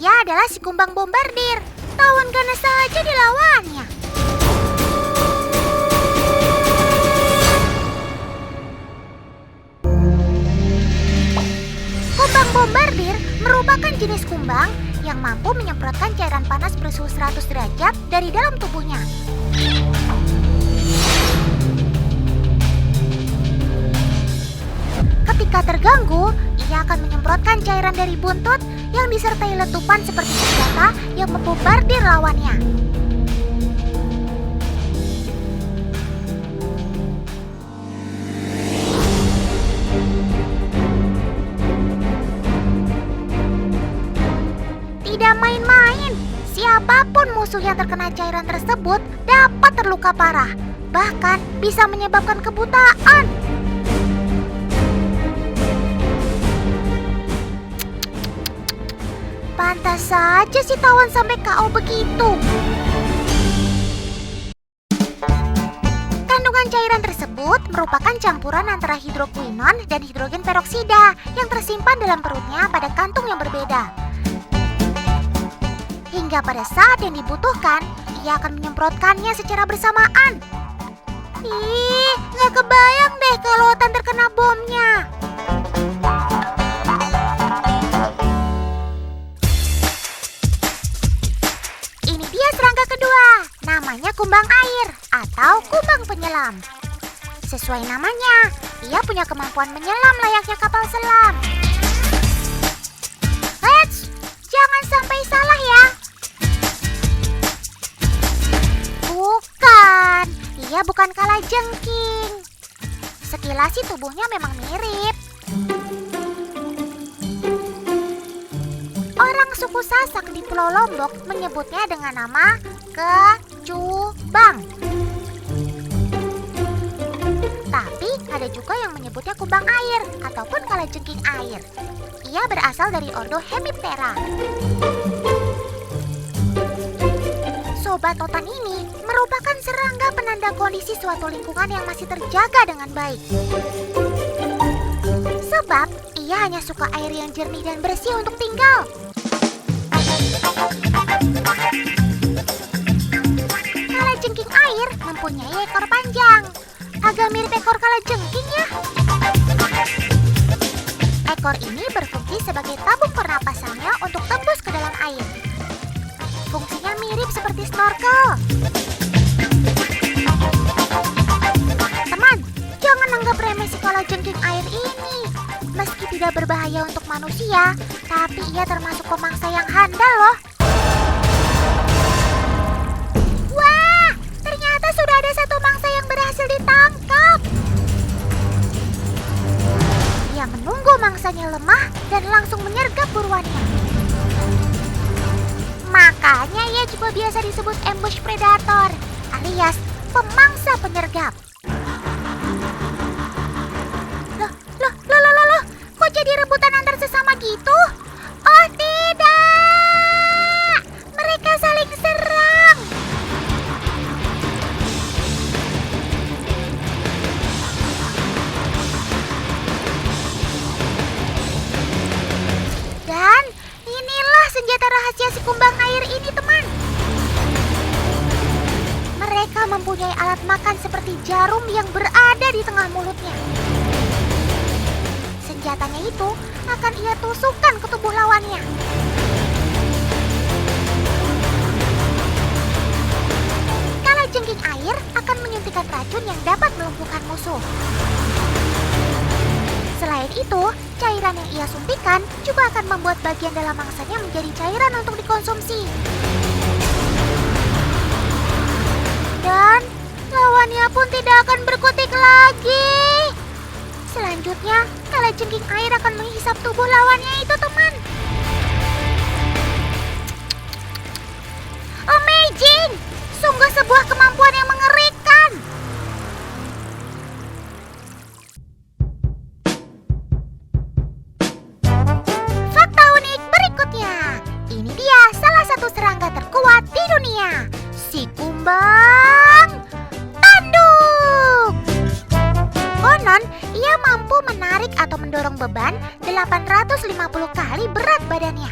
Ia adalah si kumbang bombardir. Tawan ganas saja dilawannya. Kumbang bombardir merupakan jenis kumbang yang mampu menyemprotkan cairan panas bersuhu 100 derajat dari dalam tubuhnya. Ketika terganggu, ia akan menyemprotkan cairan dari buntut yang disertai letupan seperti senjata yang membombardir lawannya. Tidak main-main, siapapun musuh yang terkena cairan tersebut dapat terluka parah, bahkan bisa menyebabkan kebutaan. Pantas saja si Tawan sampai KO begitu. Kandungan cairan tersebut merupakan campuran antara hidrokuinon dan hidrogen peroksida yang tersimpan dalam perutnya pada kantung yang berbeda. Hingga pada saat yang dibutuhkan, ia akan menyemprotkannya secara bersamaan. Ih, nggak kebayang deh kalau Otan terkena bomnya. Ini dia serangga kedua, namanya kumbang air atau kumbang penyelam. Sesuai namanya, ia punya kemampuan menyelam layaknya kapal selam. Eits, jangan sampai salah ya. Bukan, ia bukan kalajengking. Sekilas sih tubuhnya memang mirip. Orang suku Sasak di Pulau Lombok menyebutnya dengan nama kecubang. Tapi ada juga yang menyebutnya kumbang air ataupun kalajengking air. Ia berasal dari ordo Hemiptera. Sobat Otan ini merupakan serangga penanda kondisi suatu lingkungan yang masih terjaga dengan baik. Sebab ia hanya suka air yang jernih dan bersih untuk tinggal. Kalajengking air mempunyai ekor panjang, agak mirip ekor kalajengking ya. Ekor ini berfungsi sebagai tabung pernapasannya untuk tembus ke dalam air. Fungsinya mirip seperti snorkel. Teman, jangan anggap remeh si kalajengking air ini. Meski tidak berbahaya untuk manusia, tapi ia termasuk pemangsa yang handal loh. Wah, ternyata sudah ada satu mangsa yang berhasil ditangkap. Ia menunggu mangsanya lemah dan langsung menyergap buruannya. Makanya ia juga biasa disebut ambush predator, alias pemangsa penyergap. Loh, kok jadi rebutan antar sesama gitu? Oh tidak, mereka saling serang. Dan inilah senjata rahasia si kumbang air ini, teman. Mereka mempunyai alat makan seperti jarum yang berada di tengah mulutnya. Senjatanya itu akan ia tusukkan ke tubuh lawannya. Kalajengking air akan menyuntikkan racun yang dapat melumpuhkan musuh. Selain itu, cairan yang ia suntikan juga akan membuat bagian dalam mangsanya menjadi cairan untuk dikonsumsi. Dan lawannya pun tidak akan berkutik lagi. Selanjutnya, kalajengking air akan menghisap tubuh lawannya itu, teman. Amazing! Sungguh sebuah kemampuan yang mengerikan. Fakta unik berikutnya. Ini dia salah satu serangga terkuat di dunia, si kumbang tanduk. Konon, ia mampu menarik atau mendorong beban 850 kali berat badannya.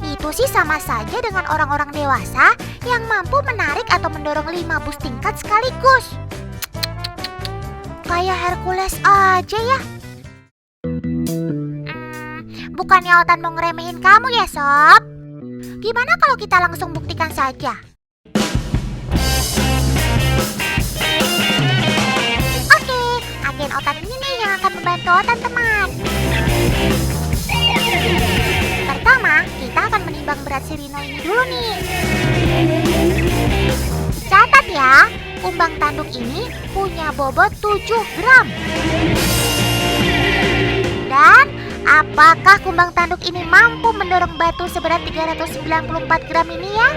Itu sih sama saja dengan orang-orang dewasa yang mampu menarik atau mendorong 5 bus tingkat sekaligus. Kayak Hercules aja ya. Bukannya Otan mau ngeremehin kamu ya, Sob? Gimana kalau kita langsung buktikan saja? Oke, agen Otan ini nih yang akan membantu Otan, teman. Pertama, kita akan menimbang berat si Rino ini dulu nih. Catat ya, kumbang tanduk ini punya bobot 7 gram. Dan apakah kumbang tanduk ini mampu mendorong batu seberat 394 gram ini ya?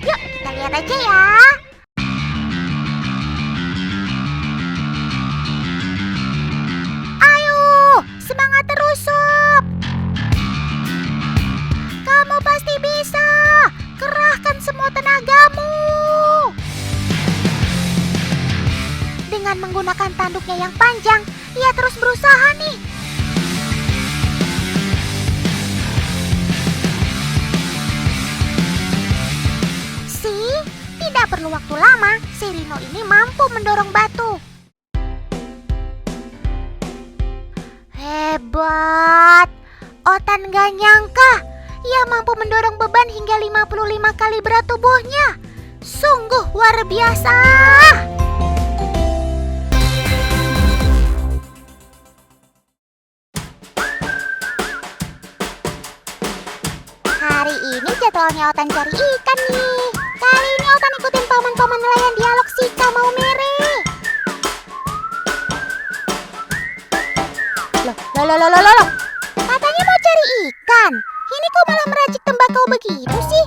Yuk, kita lihat aja ya. Ayo, semangat terus, Sob. Kamu pasti bisa. Kerahkan semua tenagamu. Dengan menggunakan tanduknya yang panjang, ia terus berusaha nih. Tidak perlu waktu lama, si Rino ini mampu mendorong batu. Hebat. Otan gak nyangka ia mampu mendorong beban hingga 55 kali berat tubuhnya. Sungguh luar biasa. Hari ini jadwalnya Otan cari ikan nih. Kali ini Otan ikutin paman-paman nelayan dialog Sika mau mere. Loh. Katanya mau cari ikan. Ini kok malah meracik tembakau begitu sih?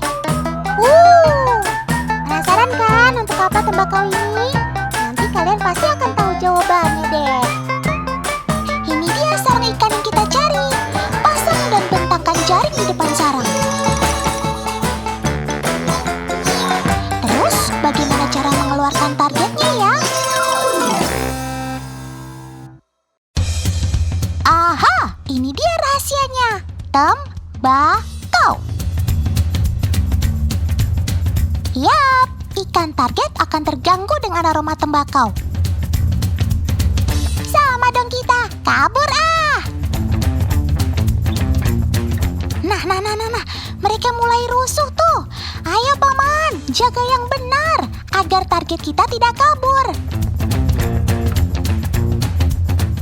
Penasaran kan untuk apa tembakau ini? Nanti kalian pasti akan tahu jawabannya deh. Ini dia sarang ikan yang kita cari. Pasang dan bentangkan jaring di depan sarang. Terus bagaimana cara mengeluarkan targetnya ya? Aha, ini dia rahasianya. Tembakau. Yap, ikan target akan terganggu dengan aroma tembakau. Sama dong kita, kabur ah. Nah, mereka mulai rusuh tuh. Ayo paman, jaga yang benar agar target kita tidak kabur.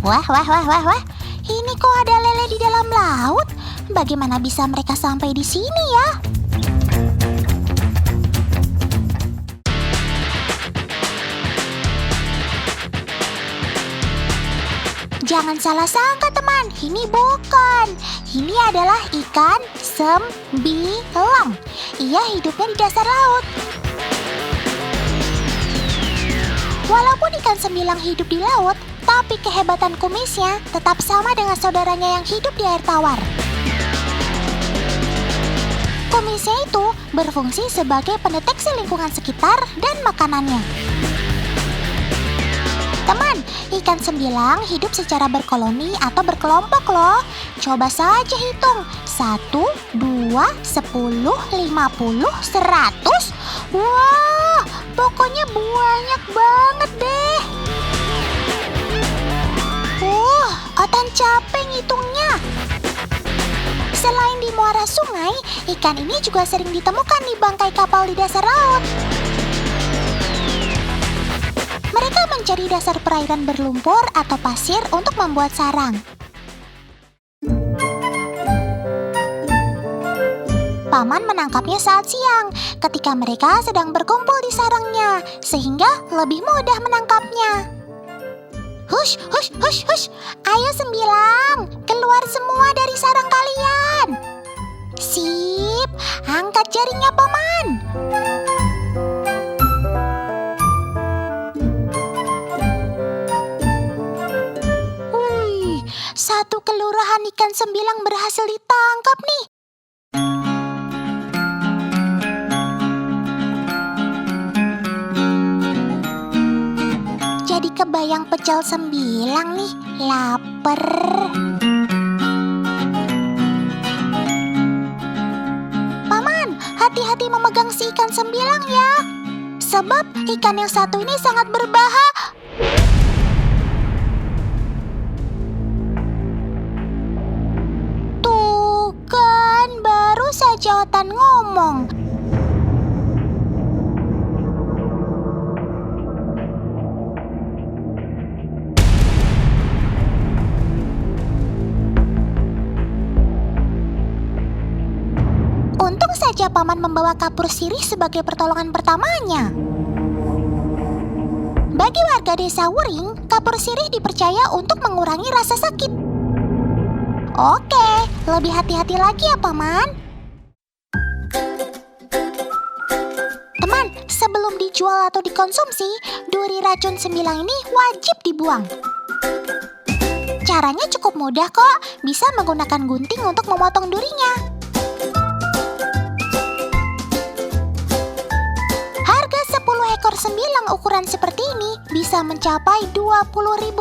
Wah, ini kok ada lele di dalam laut? Bagaimana bisa mereka sampai di sini ya? Jangan salah sangka teman, ini bukan. Ini adalah ikan sembilang. Ia hidupnya di dasar laut. Walaupun ikan sembilang hidup di laut, tapi kehebatan kumisnya tetap sama dengan saudaranya yang hidup di air tawar. Kumisnya itu berfungsi sebagai pendeteksi lingkungan sekitar dan makanannya. Teman, ikan sembilang hidup secara berkoloni atau berkelompok loh. Coba saja hitung. 1, 2, 10, 50, 100. Wah, pokoknya banyak banget deh. Otan capek ngitungnya. Selain di muara sungai, ikan ini juga sering ditemukan di bangkai kapal di dasar laut. Mereka mencari dasar perairan berlumpur atau pasir untuk membuat sarang. Paman menangkapnya saat siang, ketika mereka sedang berkumpul di sarangnya, sehingga lebih mudah menangkapnya. Hush. Ayo sembilang, keluar semua dari sarang kalian. Sip, angkat jaringnya paman. Wih, satu kelurahan ikan sembilang berhasil ditangkap nih. Jadi kebayang pecel sembilang nih, lapar. hati-hati memegang si ikan sembilang ya. Sebab ikan yang satu ini sangat berbahaya. Tuh kan, baru saja Otan ngomong. Untung saja Paman membawa kapur sirih sebagai pertolongan pertamanya. Bagi warga desa Wuring, kapur sirih dipercaya untuk mengurangi rasa sakit. Oke, lebih hati-hati lagi ya Paman. Teman, sebelum dijual atau dikonsumsi, duri racun sembilang ini wajib dibuang. Caranya cukup mudah kok, bisa menggunakan gunting untuk memotong durinya. Harga 10 ekor sembilang ukuran seperti ini bisa mencapai Rp20.000.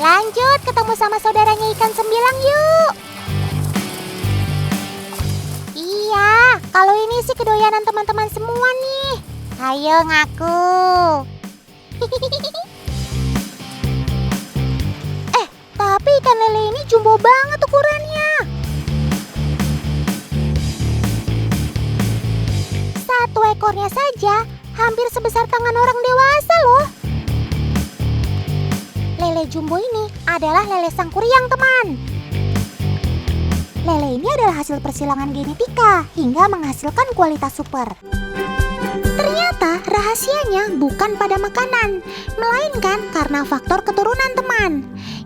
Lanjut ketemu sama saudaranya ikan sembilang yuk. Iya, kalau ini sih kedoyanan teman-teman semua nih. Ayo ngaku. Tapi ikan lele ini jumbo banget ukurannya. Satu ekornya saja hampir sebesar tangan orang dewasa loh. Lele jumbo ini adalah lele sangkuriang, teman. Lele ini adalah hasil persilangan genetika hingga menghasilkan kualitas super. Ternyata rahasianya bukan pada makanan, melainkan karena faktor keturunan, teman.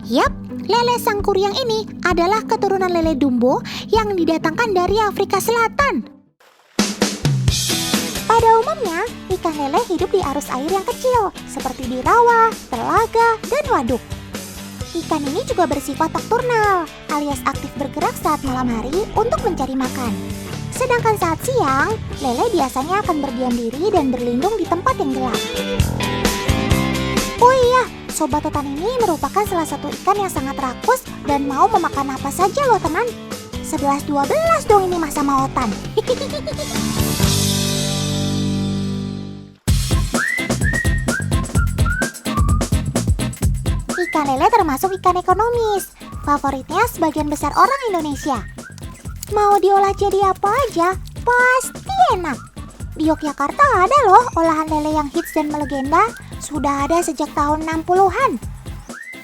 Yap, lele sangkuriang ini adalah keturunan lele dumbo yang didatangkan dari Afrika Selatan. Pada umumnya, ikan lele hidup di arus air yang kecil, seperti di rawa, telaga, dan waduk. Ikan ini juga bersifat nokturnal, alias aktif bergerak saat malam hari untuk mencari makan. Sedangkan saat siang, lele biasanya akan berdiam diri dan berlindung di tempat yang gelap. Oh iya, Sobat Otan ini merupakan salah satu ikan yang sangat rakus dan mau memakan apa saja loh teman. 11-12 dong ini mah sama Otan. Ikan lele termasuk ikan ekonomis. Favoritnya sebagian besar orang Indonesia. Mau diolah jadi apa aja, pasti enak. Di Yogyakarta ada loh olahan lele yang hits dan melegenda. Sudah ada sejak tahun 60-an.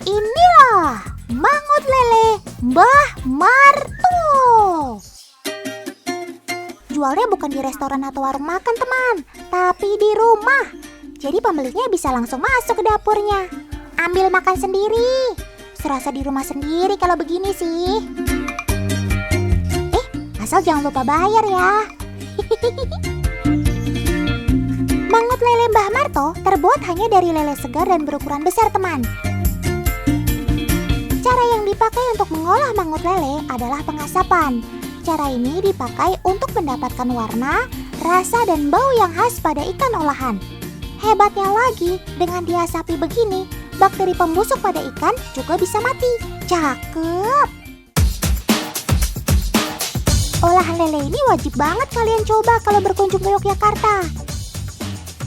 Inilah mangut lele Mbah Marto. Jualnya bukan di restoran atau warung makan teman, tapi di rumah. Jadi pembelinya bisa langsung masuk ke dapurnya. Ambil makan sendiri. Serasa di rumah sendiri kalau begini sih. Asal jangan lupa bayar ya. Mangut lele Mbah Marto terbuat hanya dari lele segar dan berukuran besar teman. Cara yang dipakai untuk mengolah mangut lele adalah pengasapan. Cara ini dipakai untuk mendapatkan warna, rasa, dan bau yang khas pada ikan olahan. Hebatnya lagi, dengan diasapi begini, bakteri pembusuk pada ikan juga bisa mati. Cakep! Olahan lele ini wajib banget kalian coba kalau berkunjung ke Yogyakarta.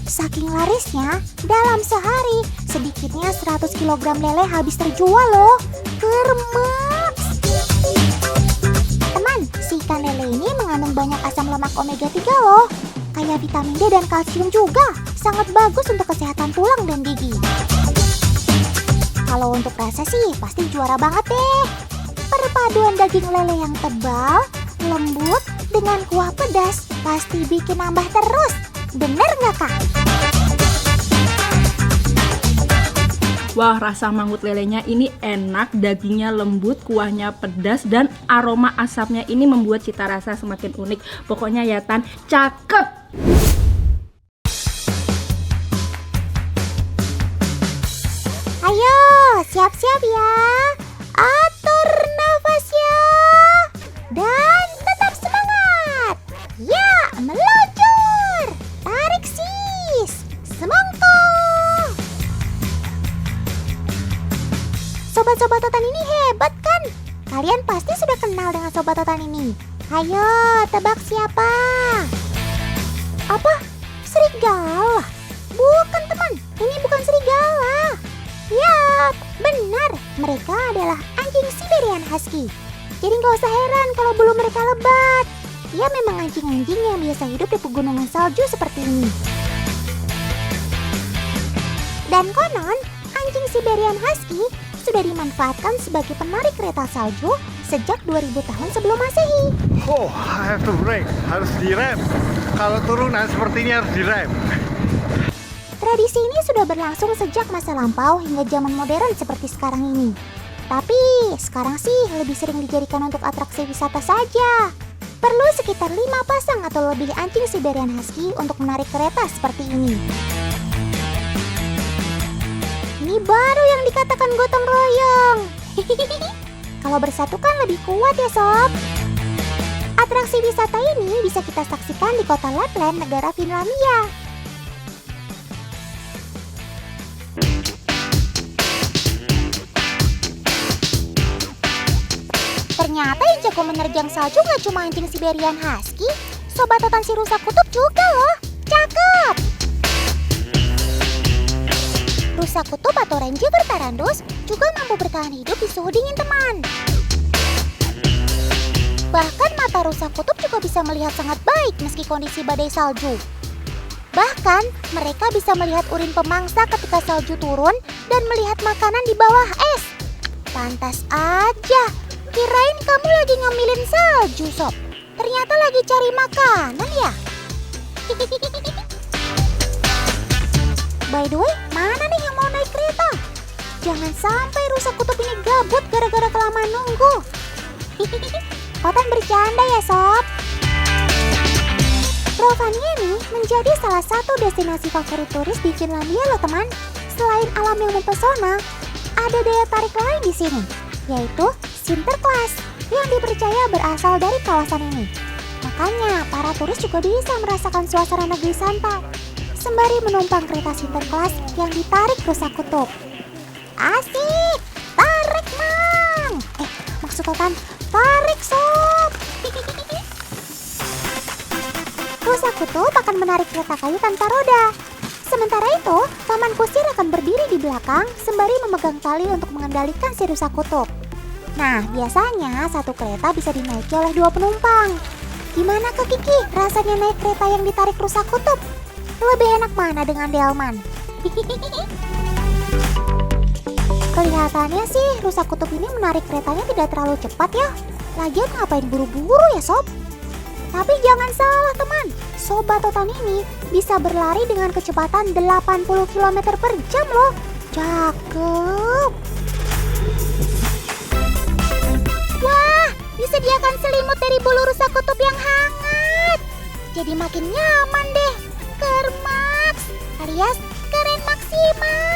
Saking larisnya, dalam sehari sedikitnya 100 kg lele habis terjual loh. Kermaks! Teman, si ikan lele ini mengandung banyak asam lemak omega 3 loh. Kayak vitamin D dan kalsium juga. Sangat bagus untuk kesehatan tulang dan gigi. Kalau untuk rasa sih pasti juara banget deh. Perpaduan daging lele yang tebal, lembut, dengan kuah pedas pasti bikin nambah terus. Bener nggak Kak? Wah, rasa mangut lelenya ini enak, dagingnya lembut, kuahnya pedas, dan aroma asapnya ini membuat cita rasa semakin unik. Pokoknya ya Tan, cakep! Ayo, siap-siap ya. Atur nafasnya. Dan tetap semangat. Ya, meluncur. Tarik sis. Semangkuk. Sobat Totan ini hebat kan? Kalian pasti sudah kenal dengan Sobat Totan ini. Ayo, tebak siapa? Apa? Serigala? Bukan teman, ini bukan serigala. Ya, benar. Mereka adalah anjing Siberian Husky. Jadi nggak usah heran kalau bulu mereka lebat. Ya memang anjing-anjing yang biasa hidup di pegunungan salju seperti ini. Dan konon, anjing Siberian Husky sudah dimanfaatkan sebagai penarik kereta salju sejak 2000 tahun sebelum Masehi. Oh, I have to brake. Harus direm. Kalau turunan seperti ini harus direm. Tradisi ini sudah berlangsung sejak masa lampau hingga zaman modern seperti sekarang ini. Tapi sekarang sih lebih sering dijadikan untuk atraksi wisata saja. Perlu sekitar 5 pasang atau lebih anjing Siberian Husky untuk menarik kereta seperti ini. Ini baru yang dikatakan gotong royong. Kalau bersatu kan lebih kuat ya sob. Atraksi wisata ini bisa kita saksikan di kota Lapland, negara Finlandia. Ternyata yang jago menerjang salju gak cuma anjing Siberian Husky, Sobat Totan si rusa kutub juga loh. Cakep! Rusa kutub atau Ranger Tarandus juga mampu bertahan hidup di suhu dingin teman. Bahkan mata rusa kutub juga bisa melihat sangat baik meski kondisi badai salju. Bahkan mereka bisa melihat urin pemangsa ketika salju turun dan melihat makanan di bawah es. Pantas aja, kirain kamu lagi ngemilin salju sob. Ternyata lagi cari makanan ya. By the way, mana nih yang mau naik kereta? Jangan sampai rusa kutub ini gabut gara-gara kelamaan nunggu. Totan bercanda ya sob. Rovaniemi menjadi salah satu destinasi favorit turis di Finlandia loh teman. Selain alam yang mempesona, ada daya tarik lain di sini, yaitu Sinterklaas yang dipercaya berasal dari kawasan ini. Makanya para turis juga bisa merasakan suasana negeri santai sembari menumpang kereta Sinterklaas yang ditarik rusa kutub. Asik, tarik mang. Maksud Totan, tarik sob. Rusa kutub akan menarik kereta kayu tanpa roda. Sementara itu, paman kusir akan berdiri di belakang sembari memegang tali untuk mengendalikan si rusa kutub. Nah, biasanya satu kereta bisa dinaiki oleh 2 penumpang. Gimana Kak Kiki rasanya naik kereta yang ditarik rusa kutub? Lebih enak mana dengan delman? Kelihatannya sih rusa kutub ini menarik keretanya tidak terlalu cepat ya. Lagian ngapain buru-buru ya sob? Tapi jangan salah teman, Sobat Totan ini bisa berlari dengan kecepatan 80 km per jam loh. Cakep. Wah, disediakan selimut dari bulu rusa kutub yang hangat. Jadi makin nyaman deh. Kermaks alias keren maksimal.